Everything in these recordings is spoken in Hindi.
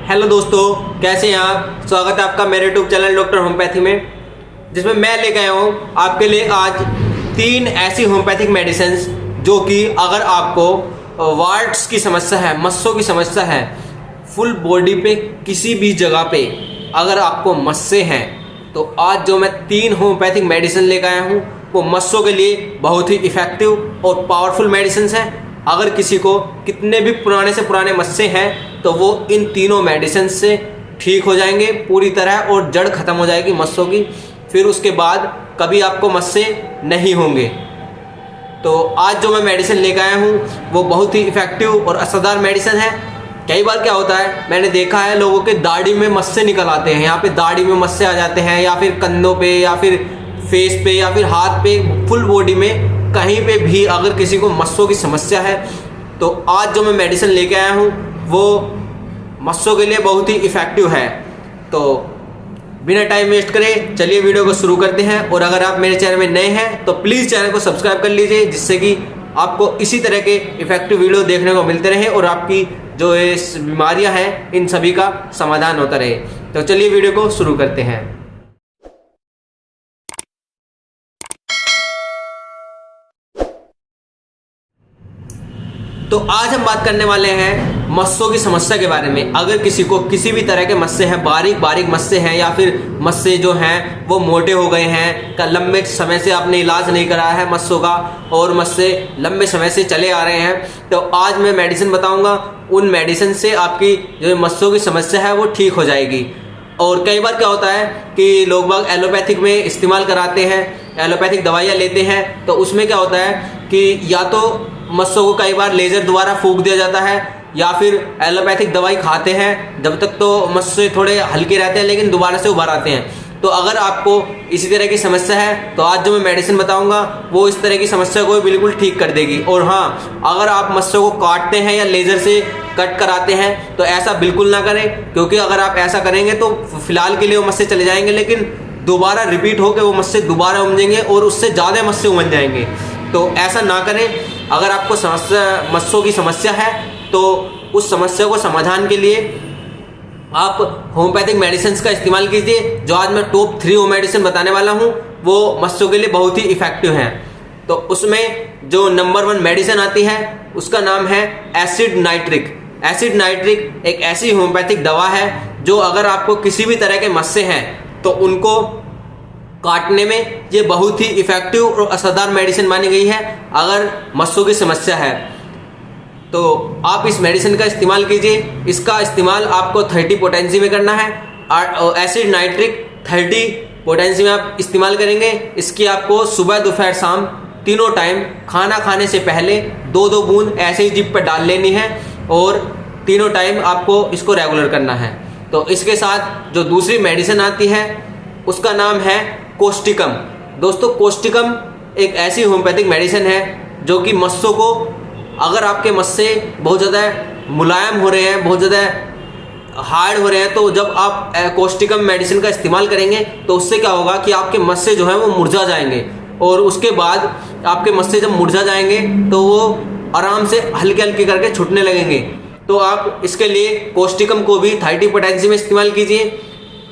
हेलो दोस्तों, कैसे हैं आप। स्वागत है आपका मेरे यूट्यूब चैनल डॉक्टर होम्योपैथी में, जिसमें मैं लेके आया हूँ आपके लिए आज 3 ऐसी होम्योपैथिक मेडिसिन जो कि अगर आपको वार्ट्स की समस्या है, मस्सों की समस्या है, फुल बॉडी पे किसी भी जगह पे अगर आपको मस्से हैं तो आज जो मैं 3 होम्योपैथिक मेडिसिन लेकर आया हूँ वो मस्सों के लिए बहुत ही इफ़ेक्टिव और पावरफुल मेडिसिन हैं। अगर किसी को कितने भी पुराने से पुराने मस्से हैं तो वो इन तीनों मेडिसिन से ठीक हो जाएंगे पूरी तरह और जड़ खत्म हो जाएगी मस्सों की। फिर उसके बाद कभी आपको मस्से नहीं होंगे। तो आज जो मैं मेडिसिन लेकर आया हूँ वो बहुत ही इफ़ेक्टिव और असरदार मेडिसिन है। कई बार क्या होता है, मैंने देखा है लोगों के दाढ़ी में मस्से निकल आते हैं, यहाँ पे दाढ़ी में मस्से आ जाते हैं, या फिर कंधों पे, या फिर फेस पे, या फिर हाथ पे, फुल बॉडी में कहीं पे भी अगर किसी को मस्सों की समस्या है तो आज जो मैं मेडिसिन लेके आया हूँ वो मस्सों के लिए बहुत ही इफ़ेक्टिव है। तो बिना टाइम वेस्ट करे चलिए वीडियो को शुरू करते हैं। और अगर आप मेरे चैनल में नए हैं तो प्लीज़ चैनल को सब्सक्राइब कर लीजिए, जिससे कि आपको इसी तरह के इफ़ेक्टिव वीडियो देखने को मिलते रहे और आपकी जो इस बीमारियां हैं इन सभी का समाधान होता रहे। तो चलिए वीडियो को शुरू करते हैं। तो आज हम बात करने वाले हैं मस्सों की समस्या के बारे में। अगर किसी को किसी भी तरह के मस्से हैं, बारीक बारीक मस्से हैं, या फिर मस्से जो हैं वो मोटे हो गए हैं, का लंबे समय से आपने इलाज नहीं कराया है मस्सों का और मस्से लंबे समय से चले आ रहे हैं, तो आज मैं मेडिसिन बताऊंगा। उन मेडिसिन से आपकी जो मस्सों की समस्या है वो ठीक हो जाएगी। और कई बार क्या होता है कि लोग बाग एलोपैथिक में इस्तेमाल कराते हैं, एलोपैथिक दवाइयाँ लेते हैं, तो उसमें क्या होता है कि या तो मस्सों को कई बार लेज़र द्वारा फूंक दिया जाता है, या फिर एलोपैथिक दवाई खाते हैं जब तक तो मस्से थोड़े हल्के रहते हैं लेकिन दोबारा से उभर आते हैं। तो अगर आपको इसी तरह की समस्या है तो आज जो मैं मेडिसिन बताऊंगा वो इस तरह की समस्या को बिल्कुल ठीक कर देगी। और हाँ, अगर आप मस्सों को काटते हैं या लेज़र से कट कराते हैं तो ऐसा बिल्कुल ना करें, क्योंकि अगर आप ऐसा करेंगे तो फिलहाल के लिए वो मस्से चले जाएंगे, लेकिन दोबारा रिपीट होकर वो मस्से दोबारा उमजेंगे और उससे ज़्यादा मस्से उमज जाएंगे। तो ऐसा ना करें। अगर आपको मस्सों की समस्या है तो उस समस्या को समाधान के लिए आप होम्योपैथिक मेडिसिन का इस्तेमाल कीजिए। जो आज मैं टॉप 3 मेडिसिन बताने वाला हूँ वो मस्सों के लिए बहुत ही इफ़ेक्टिव हैं। तो उसमें जो नंबर 1 मेडिसिन आती है उसका नाम है एसिड नाइट्रिक। एसिड नाइट्रिक एक ऐसी होम्योपैथिक दवा है जो अगर आपको किसी भी तरह के मस्से हैं तो उनको काटने में ये बहुत ही इफ़ेक्टिव और असरदार मेडिसिन मानी गई है। अगर मस्सों की समस्या है तो आप इस मेडिसिन का इस्तेमाल कीजिए। इसका इस्तेमाल आपको 30 पोटेंसी में करना है। एसिड नाइट्रिक 30 पोटेंसी में आप इस्तेमाल करेंगे। इसकी आपको सुबह, दोपहर, शाम तीनों टाइम खाना खाने से पहले 2-2 बूंद ऐसे ही जिभ पर डाल लेनी है और तीनों टाइम आपको इसको रेगुलर करना है। तो इसके साथ जो दूसरी मेडिसिन आती है उसका नाम है कोस्टिकम। दोस्तों, कोस्टिकम एक ऐसी होम्योपैथिक मेडिसिन है जो कि मस्सों को, अगर आपके मस्से बहुत ज़्यादा मुलायम हो रहे हैं, बहुत ज़्यादा हार्ड हो रहे हैं, तो जब आप कोस्टिकम मेडिसिन का इस्तेमाल करेंगे तो उससे क्या होगा कि आपके मस्से जो हैं वो मुरझा जाएंगे। और उसके बाद आपके मस्से जब मुरझा जाएंगे तो वो आराम से हल्के हल्के करके छूटने लगेंगे। तो आप इसके लिए कोस्टिकम को भी 30 पोटेंसी में इस्तेमाल कीजिए।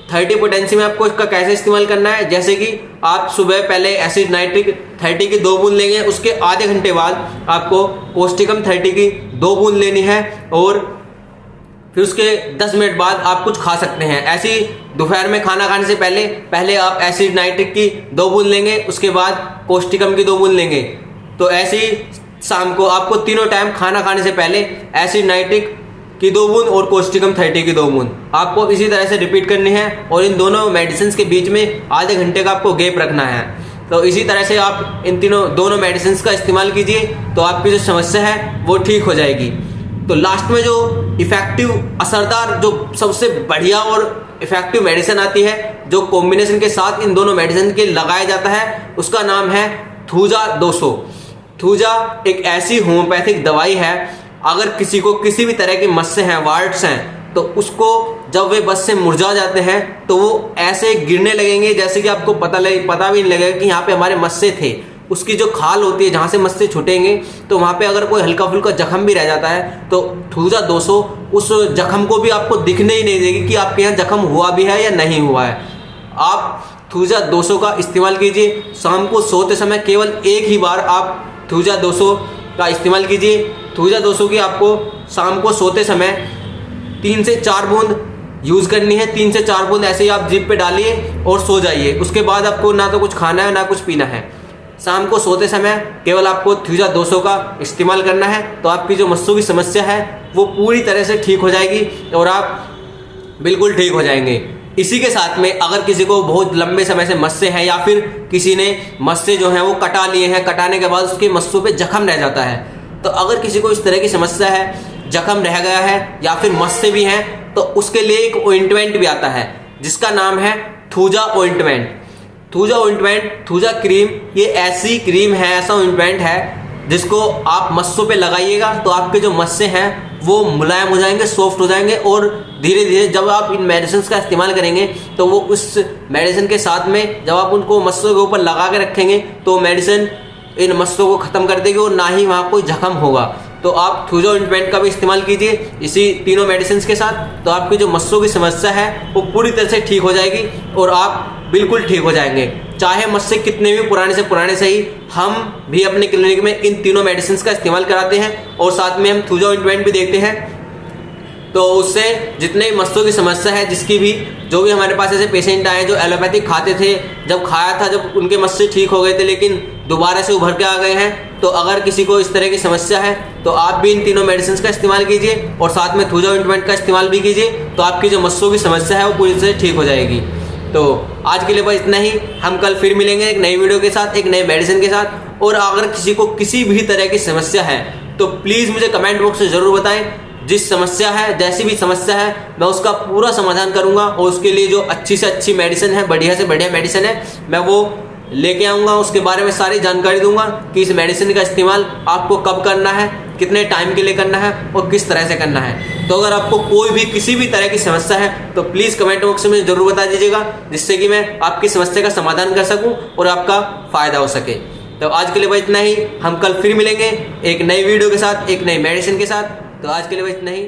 30 पोटेंसी में आपको इसका कैसे इस्तेमाल करना है, जैसे कि आप सुबह पहले एसिड नाइट्रिक 30 की 2 बूंद लेंगे, उसके आधे घंटे बाद आपको कोस्टिकम 30 की 2 बूंद लेनी है, और फिर उसके 10 मिनट बाद आप कुछ खा सकते हैं। ऐसे ही दोपहर में खाना खाने से पहले आप एसिड नाइट्रिक की 2 बूंद लेंगे, उसके बाद कोस्टिकम की 2 बूंद लेंगे। तो ऐसे ही शाम को आपको तीनों टाइम खाना खाने से पहले एसिड नाइट्रिक की 2 बूंद और कोस्टिकम 30 की 2 बूंद आपको इसी तरह से रिपीट करनी है। और इन दोनों मेडिसिन के बीच में आधे घंटे का आपको गैप रखना है। तो इसी तरह से आप इन दोनों मेडिसिन का इस्तेमाल कीजिए तो आपकी जो समस्या है वो ठीक हो जाएगी। तो लास्ट में जो इफ़ेक्टिव, असरदार, जो सबसे बढ़िया और इफ़ेक्टिव मेडिसिन आती है, जो कॉम्बिनेशन के साथ इन दोनों मेडिसिन के लगाया जाता है, उसका नाम है थूजा 200। थूजा एक ऐसी होम्योपैथिक दवाई है, अगर किसी को किसी भी तरह के मस्से हैं, वार्ट्स हैं, तो उसको जब वे बस से मुरझा जाते हैं तो वो ऐसे गिरने लगेंगे जैसे कि आपको पता भी नहीं लगेगा कि यहाँ पे हमारे मस्से थे। उसकी जो खाल होती है जहाँ से मस्से छूटेंगे, तो वहाँ पे अगर कोई हल्का फुल्का जख्म भी रह जाता है तो थूजा 200 उस जख्म को भी आपको दिखने ही नहीं देगी कि आपके यहाँ जख्म हुआ भी है या नहीं हुआ है। आप थूजा 200 का इस्तेमाल कीजिए। शाम को सोते समय केवल एक ही बार आप थूजा 200 का इस्तेमाल कीजिए। थूजा 200 की आपको शाम को सोते समय 3 से 4 बूंद यूज़ करनी है। 3 से 4 बूंद ऐसे ही आप जीभ पे डालिए और सो जाइए। उसके बाद आपको ना तो कुछ खाना है ना कुछ पीना है। शाम को सोते समय केवल आपको थूजा 200 का इस्तेमाल करना है, तो आपकी जो मस्सों की समस्या है वो पूरी तरह से ठीक हो जाएगी और आप बिल्कुल ठीक हो जाएंगे। इसी के साथ में अगर किसी को बहुत लंबे समय से मस्से हैं या फिर किसी ने मस्से जो हैं वो कटा लिए हैं, कटाने के बाद उसके मस्सों पे जख्म रह जाता है, तो अगर किसी को इस तरह की समस्या है, जख्म रह गया है या फिर मस्से भी हैं, तो उसके लिए एक ऑइंटमेंट भी आता है जिसका नाम है thuja ointment. Thuja ointment, thuja cream, ये ऐसी क्रीम है, ऐसा ऑइंटमेंट है जिसको आप मस्सों पे लगाइएगा तो आपके जो मस्से हैं वो मुलायम हो जाएंगे, सॉफ्ट हो जाएंगे और धीरे धीरे जब आप इन मेडिसिन का इस्तेमाल करेंगे तो वो उस मेडिसिन के साथ में जब आप उनको मस्सों के ऊपर लगा के रखेंगे तो मेडिसिन इन मस्सों को ख़त्म कर देगी और ना ही वहाँ कोई जख्म होगा। तो आप थूजा ऑइंटमेंट का भी इस्तेमाल कीजिए इसी तीनों मेडिसिन के साथ, तो आपकी जो मस्सों की समस्या है वो पूरी तरह से ठीक हो जाएगी और आप बिल्कुल ठीक हो जाएंगे। चाहे मस्से कितने भी पुराने से ही हम भी अपने क्लिनिक में इन तीनों मेडिसिन का इस्तेमाल कराते हैं और साथ में हम थूजा ऑइंटमेंट भी देखते हैं। तो उससे जितने भी मस्सों की समस्या है, जिसकी भी जो भी हमारे पास ऐसे पेशेंट आए जो एलोपैथिक खाते थे, जब खाया था जब उनके मस्से ठीक हो गए थे लेकिन दोबारा से उभर के आ गए हैं, तो अगर किसी को इस तरह की समस्या है तो आप भी इन तीनों मेडिसिन का इस्तेमाल कीजिए और साथ में थूजा ऑइंटमेंट का इस्तेमाल भी कीजिए, तो आपकी जो मस्सों की समस्या है वो पूरी तरह से ठीक हो जाएगी। तो आज के लिए बस इतना ही। हम कल फिर मिलेंगे एक नई वीडियो के साथ, एक नए मेडिसिन के साथ। और अगर किसी को किसी भी तरह की समस्या है तो प्लीज़ मुझे कमेंट बॉक्स में ज़रूर बताएं। जिस समस्या है, जैसी भी समस्या है, मैं उसका पूरा समाधान करूंगा और उसके लिए जो अच्छी से अच्छी मेडिसिन है, बढ़िया से बढ़िया मेडिसिन है, मैं वो लेके आऊँगा। उसके बारे में सारी जानकारी दूंगा कि इस मेडिसिन का इस्तेमाल आपको कब करना है, कितने टाइम के लिए करना है और किस तरह से करना है। तो अगर आपको कोई भी किसी भी तरह की समस्या है तो प्लीज़ कमेंट बॉक्स में ज़रूर बता दीजिएगा, जिससे कि मैं आपकी समस्या का समाधान कर सकूँ और आपका फ़ायदा हो सके। तो आज के लिए बस इतना ही। हम कल फिर मिलेंगे एक नई वीडियो के साथ, एक नई मेडिसिन के साथ। तो आज के लिए बस इतना ही।